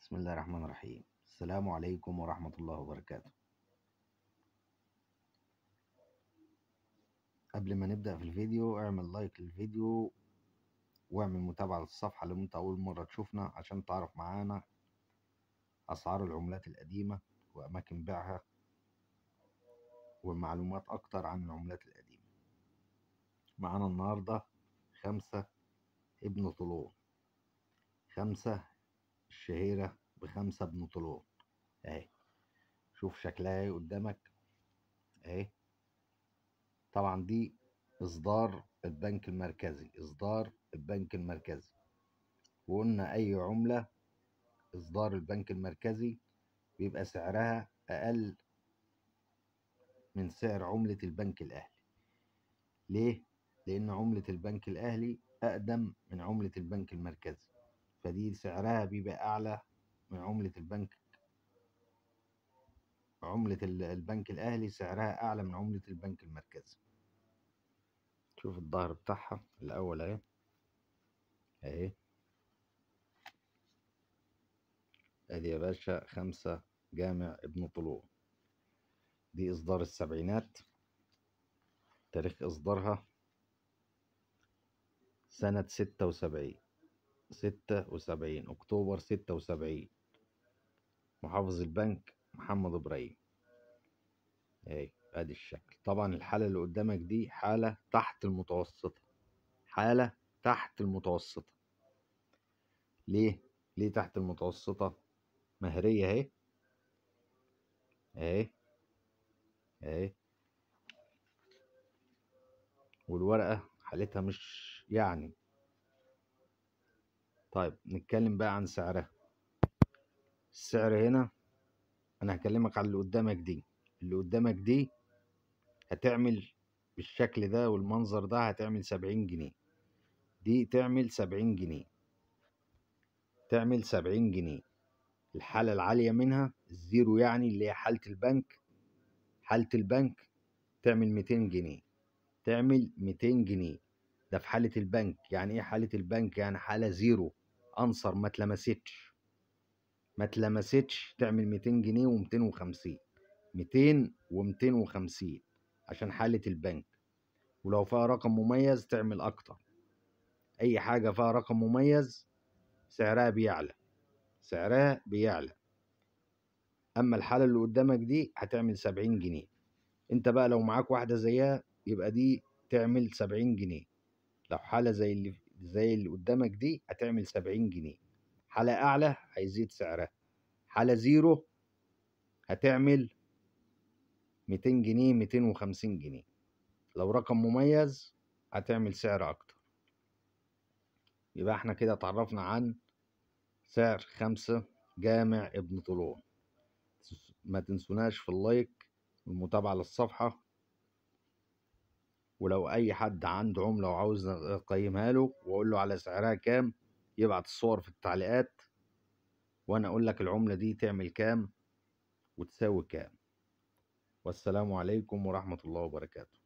بسم الله الرحمن الرحيم. السلام عليكم ورحمة الله وبركاته. قبل ما نبدأ في الفيديو اعمل لايك للفيديو واعمل متابعة للصفحة لو انت أول مرة تشوفنا عشان تعرف معانا أسعار العملات القديمة وأماكن بيعها ومعلومات أكتر عن العملات القديمة. معانا النهاردة 5 ابن طولون، 5 الشهيرة ب5 ابن طولون اهي. شوف شكلها اهي قدامك اهي. طبعا دي إصدار البنك المركزي، وقلنا أي عملة إصدار البنك المركزي بيبقى سعرها أقل من سعر عملة البنك الأهلي. ليه؟ لأن عملة البنك الأهلي أقدم من عملة البنك المركزي، فدي سعرها بيبقى أعلى من عملة البنك. عملة البنك الأهلي سعرها أعلى من عملة البنك المركزي. شوف الظهر بتاعها الأول أهي أهي. ادي يا باشا 5 جامع ابن طولون. دي اصدار السبعينات، تاريخ اصدارها سنة 76 اكتوبر 76. محافظ البنك محمد ابراهيم. اهي ادي الشكل. طبعا الحالة اللي قدامك دي حالة تحت المتوسطة، حالة تحت المتوسطة. ليه تحت المتوسطة؟ مهرية اهي اهي اهي، والورقة حالتها مش يعني. طيب نتكلم بقى عن سعرها. السعر هنا انا هكلمك على اللي قدامك دي. اللي قدامك دي هتعمل بالشكل ده والمنظر ده هتعمل 70 جنيه. دي تعمل 70 جنيه، تعمل 70 جنيه. الحالة العالية منها الزيرو، يعني اللي هي حالة البنك. حالة البنك تعمل 200 جنيه، تعمل 200 جنيه. ده في حالة البنك. يعني ايه حالة البنك؟ يعني حالة زيرو، انصر ما اتلمستش تعمل 200 جنيه و250. 200 و250 عشان حالة البنك. ولو فيها رقم مميز تعمل اكتر. اي حاجة فيها رقم مميز سعرها بيعلى. اما الحالة اللي قدامك دي هتعمل 70 جنيه. انت بقى لو معاك واحدة زيها يبقى دي تعمل 70 جنيه. لو حالة زي اللي قدامك دي هتعمل 70 جنيه. حالة اعلى هيزيد سعرها. حالة زيرو هتعمل 200 جنيه 250 جنيه. لو رقم مميز هتعمل سعر اكتر. يبقى احنا كده اتعرفنا عن سعر 5 جامع ابن طولون. ما تنسوناش في اللايك والمتابعة للصفحة. ولو اي حد عنده عملة وعاوز اقيمها له واقول له على سعرها كام يبعت الصور في التعليقات وانا اقول لك العملة دي تعمل كام وتساوي كام. والسلام عليكم ورحمة الله وبركاته.